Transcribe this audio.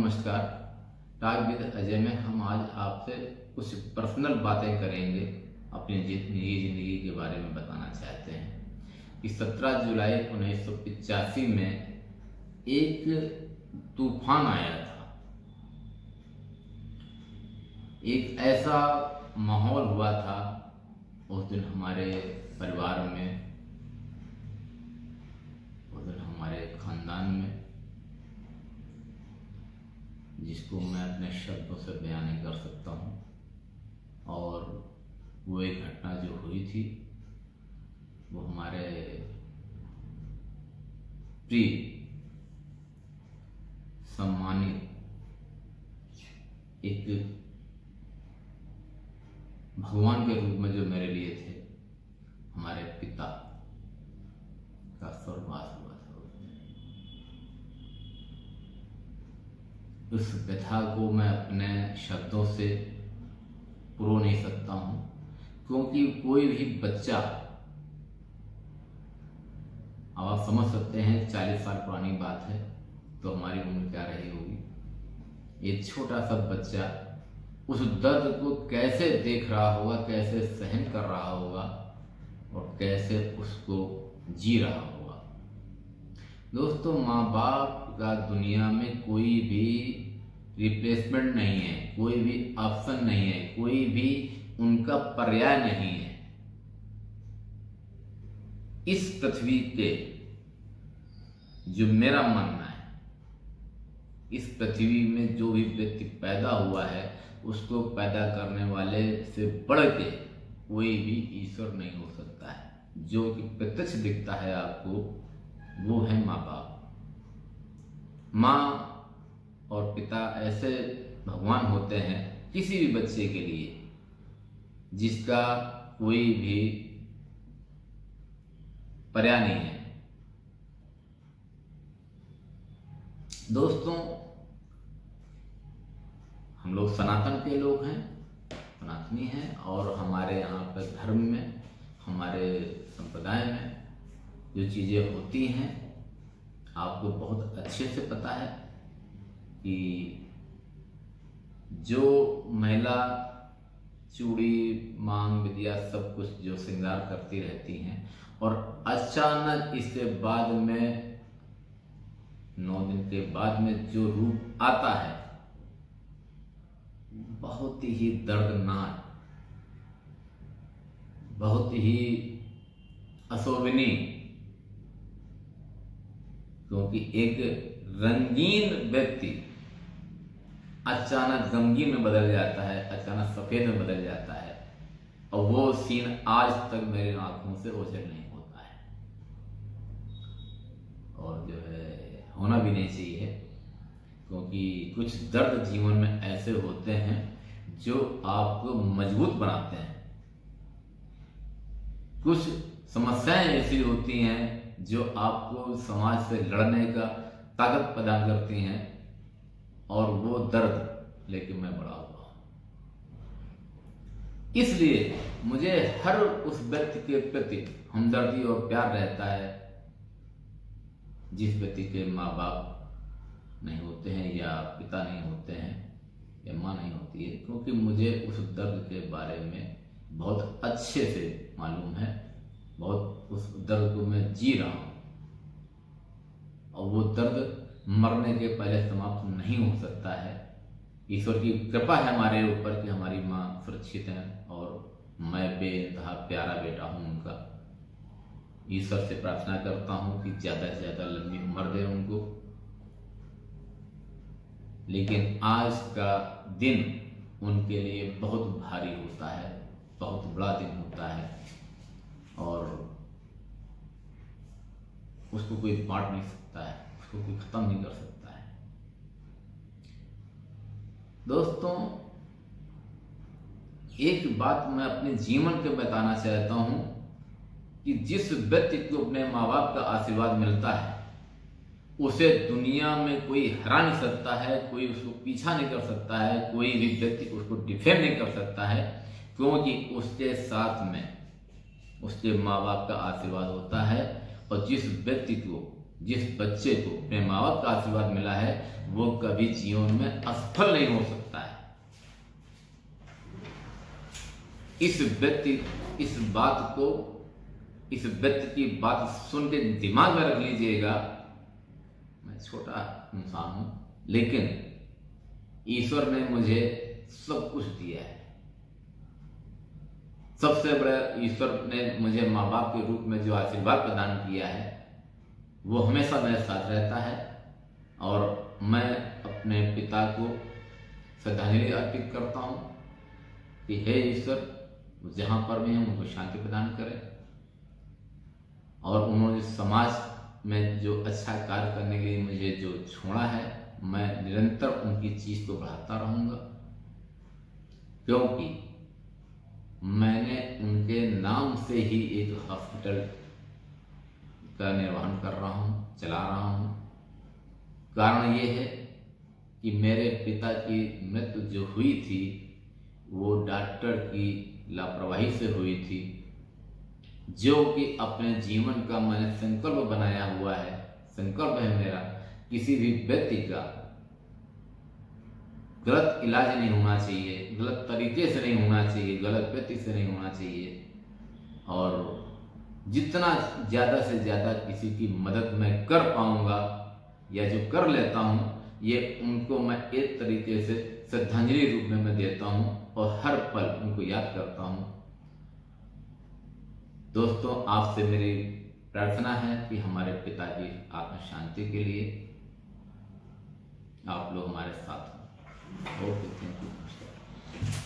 नमस्कार। Talk with Ajay में हम आज आपसे कुछ पर्सनल बातें करेंगे, अपनी निजी जिंदगी के बारे में बताना चाहते हैं कि 17 जुलाई 1985 में एक तूफान आया था। एक ऐसा माहौल हुआ था उस दिन हमारे परिवार में, उस दिन हमारे खानदान में, जिसको मैं अपने शब्दों से बयान नहीं कर सकता हूँ। और वो एक घटना जो हुई थी वो हमारे प्रिय सम्मानित एक भगवान के रूप में जो मेरे लिए थे, हमारे पिता का स्वर्गवास हुआ था। उस व्यथा को मैं अपने शब्दों से पुरो नहीं सकता हूँ, क्योंकि कोई भी बच्चा, अब आप समझ सकते हैं 40 साल पुरानी बात है तो हमारी उम्र क्या रही होगी। एक छोटा सा बच्चा उस दर्द को कैसे देख रहा होगा, कैसे सहन कर रहा होगा और कैसे उसको जी रहा होगा। दोस्तों, माँ बाप का दुनिया में कोई भी रिप्लेसमेंट नहीं है, कोई भी ऑप्शन नहीं है, कोई भी उनका पर्याय नहीं है। इस पृथ्वी पे जो मेरा मानना है, इस पृथ्वी में जो भी व्यक्ति पैदा हुआ है उसको पैदा करने वाले से बढ़ के कोई भी ईश्वर नहीं हो सकता है। जो कि प्रत्यक्ष दिखता है आपको, वो है माँ बाप। माँ और पिता ऐसे भगवान होते हैं किसी भी बच्चे के लिए जिसका कोई भी पर्याय नहीं है। दोस्तों, हम लोग सनातन के लोग हैं, सनातनी हैं, और हमारे यहाँ पर धर्म में, हमारे संप्रदाय में जो चीज़ें होती हैं आपको बहुत अच्छे से पता है कि जो महिला चूड़ी, मांग, विद्या सब कुछ जो श्रृंगार करती रहती हैं और अचानक इसके बाद में 9 दिन के बाद में जो रूप आता है बहुत ही दर्दनाक, बहुत ही अशोभनीय, क्योंकि एक रंगीन व्यक्ति अचानक गमगीन में बदल जाता है, अचानक सफेद में बदल जाता है, और वो सीन आज तक मेरी आंखों से ओझल नहीं होता है। और जो है होना भी नहीं चाहिए, क्योंकि कुछ दर्द जीवन में ऐसे होते हैं जो आपको मजबूत बनाते हैं। कुछ समस्याएं ऐसी होती हैं जो आपको समाज से लड़ने का ताकत प्रदान करती हैं, और वो दर्द लेके मैं बड़ा हुआ। इसलिए मुझे हर उस व्यक्ति के प्रति हमदर्दी और प्यार रहता है जिस व्यक्ति के माँ बाप नहीं होते हैं, या पिता नहीं होते हैं, या माँ नहीं होती है, क्योंकि मुझे उस दर्द के बारे में बहुत अच्छे से मालूम है। बहुत उस दर्द को मैं जी रहा हूँ, और वो दर्द मरने के पहले समाप्त नहीं हो सकता है। ईश्वर की कृपा है हमारे ऊपर कि हमारी माँ सुरक्षित है और मैं बेइंतहा प्यारा बेटा हूँ उनका। ईश्वर से प्रार्थना करता हूँ कि ज़्यादा से ज़्यादा लंबी उम्र दे उनको। लेकिन आज का दिन उनके लिए बहुत भारी होता है, बहुत बड़ा दिन होता है, और उसको कोई बांट नहीं सकता है, उसको कोई खत्म नहीं कर सकता है। दोस्तों, एक बात मैं अपने जीवन के बताना चाहता हूं कि जिस व्यक्ति को अपने माँ बाप का आशीर्वाद मिलता है उसे दुनिया में कोई हरा नहीं सकता है, कोई उसको पीछा नहीं कर सकता है, कोई भी व्यक्ति उसको डिफेम नहीं कर सकता है, क्योंकि उसके साथ में उसके माँ बाप का आशीर्वाद होता है। और जिस व्यक्ति को जिस बच्चे को अपने माँ बाप का आशीर्वाद मिला है वो कभी जीवन में असफल नहीं हो सकता है। इस व्यक्ति की बात सुन के दिमाग में रख लीजिएगा। मैं छोटा इंसान हूं, लेकिन ईश्वर ने मुझे सब कुछ दिया है। सबसे बड़ा ईश्वर ने मुझे माँ बाप के रूप में जो आशीर्वाद प्रदान किया है वो हमेशा मेरे साथ रहता है, और मैं अपने पिता को श्रद्धांजलि अर्पित करता हूँ कि हे ईश्वर, जहाँ पर भी हैं उनको शांति प्रदान करें, और उन्होंने समाज में जो अच्छा कार्य करने के लिए मुझे जो छोड़ा है, मैं निरंतर उनकी चीज को बढ़ाता रहूंगा, क्योंकि मैंने उनके नाम से ही एक हॉस्पिटल का निर्वहन कर रहा हूं, चला रहा हूं। कारण ये है कि मेरे पिता की मृत्यु जो हुई थी वो डॉक्टर की लापरवाही से हुई थी, जो कि अपने जीवन का मैंने संकल्प बनाया हुआ है। संकल्प है मेरा, किसी भी व्यक्ति का गलत इलाज नहीं होना चाहिए, गलत तरीके से नहीं होना चाहिए, गलत व्यक्ति से नहीं होना चाहिए, और जितना ज़्यादा से ज़्यादा किसी की मदद मैं कर पाऊंगा या जो कर लेता हूं, ये उनको मैं एक तरीके से श्रद्धांजलि रूप में मैं देता हूं और हर पल उनको याद करता हूं। दोस्तों, आपसे मेरी प्रार्थना है कि हमारे पिता की आत्मा शांति के लिए आप लोग हमारे साथ हो। Okay, thank you.